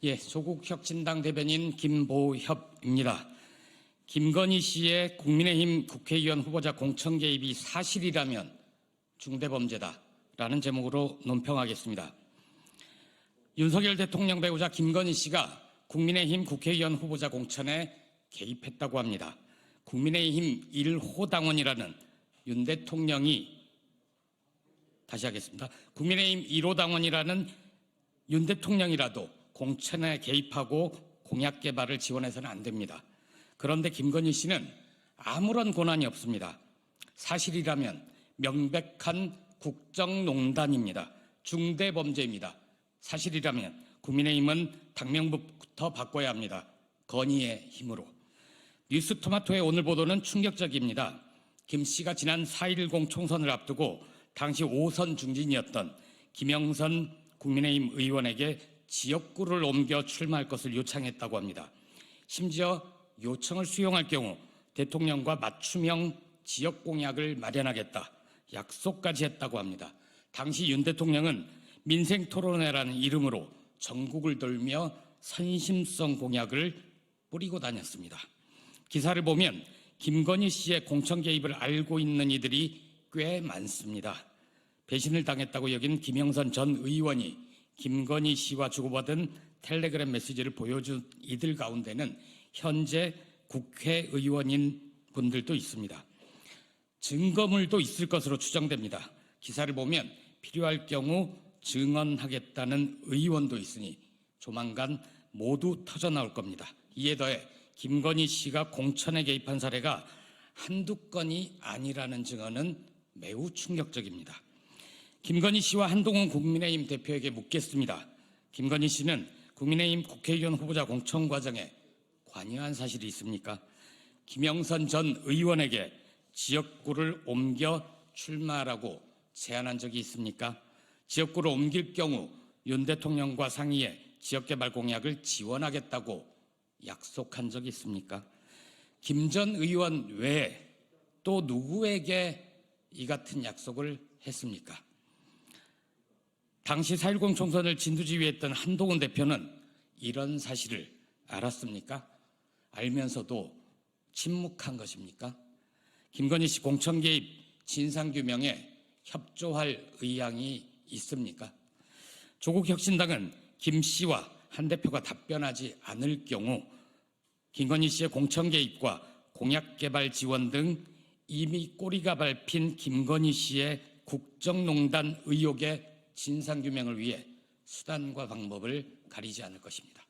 조국혁신당 대변인 김보협입니다. 김건희 씨의 국민의힘 국회의원 후보자 공천 개입이 사실이라면 중대범죄다라는 제목으로 논평하겠습니다. 윤석열 대통령 배우자 김건희 씨가 국민의힘 국회의원 후보자 공천에 개입했다고 합니다. 국민의힘 1호 당원이라는 윤 대통령이 국민의힘 1호 당원이라는 윤 대통령이라도 공천에 개입하고 공약 개발을 지원해서는 안 됩니다. 그런데 김건희 씨는 아무런 권한이 없습니다. 사실이라면 명백한 국정농단입니다. 중대범죄입니다. 사실이라면 국민의힘은 당명부터 바꿔야 합니다. 건의의 힘으로. 뉴스토마토의 오늘 보도는 충격적입니다. 김 씨가 지난 4.10 총선을 앞두고 당시 5선 중진이었던 김영선 국민의힘 의원에게 지역구를 옮겨 출마할 것을 요청했다고 합니다. 심지어 요청을 수용할 경우 대통령과 맞춤형 지역 공약을 마련하겠다 약속까지 했다고 합니다. 당시 윤 대통령은 민생토론회라는 이름으로 전국을 돌며 선심성 공약을 뿌리고 다녔습니다. 기사를 보면 김건희 씨의 공천 개입을 알고 있는 이들이 꽤 많습니다. 배신을 당했다고 여긴 김영선 전 의원이 김건희 씨와 주고받은 텔레그램 메시지를 보여준 이들 가운데는 현재 국회의원인 분들도 있습니다. 증거물도 있을 것으로 추정됩니다. 기사를 보면 필요할 경우 증언하겠다는 의원도 있으니 조만간 모두 터져나올 겁니다. 이에 더해 김건희 씨가 공천에 개입한 사례가 한두 건이 아니라는 증언은 매우 충격적입니다. 김건희 씨와 한동훈 국민의힘 대표에게 묻겠습니다. 김건희 씨는 국민의힘 국회의원 후보자 공천 과정에 관여한 사실이 있습니까? 김영선 전 의원에게 지역구를 옮겨 출마하라고 제안한 적이 있습니까? 지역구를 옮길 경우 윤 대통령과 상의해 지역개발 공약을 지원하겠다고 약속한 적이 있습니까? 김 전 의원 외에 또 누구에게 이 같은 약속을 했습니까? 당시 4.10 총선을 진두지휘했던 한동훈 대표는 이런 사실을 알았습니까? 알면서도 침묵한 것입니까? 김건희 씨 공천 개입 진상규명에 협조할 의향이 있습니까? 조국혁신당은 김 씨와 한 대표가 답변하지 않을 경우 김건희 씨의 공천 개입과 공약 개발 지원 등 이미 꼬리가 밟힌 김건희 씨의 국정농단 의혹의 진상규명을 위해 수단과 방법을 가리지 않을 것입니다.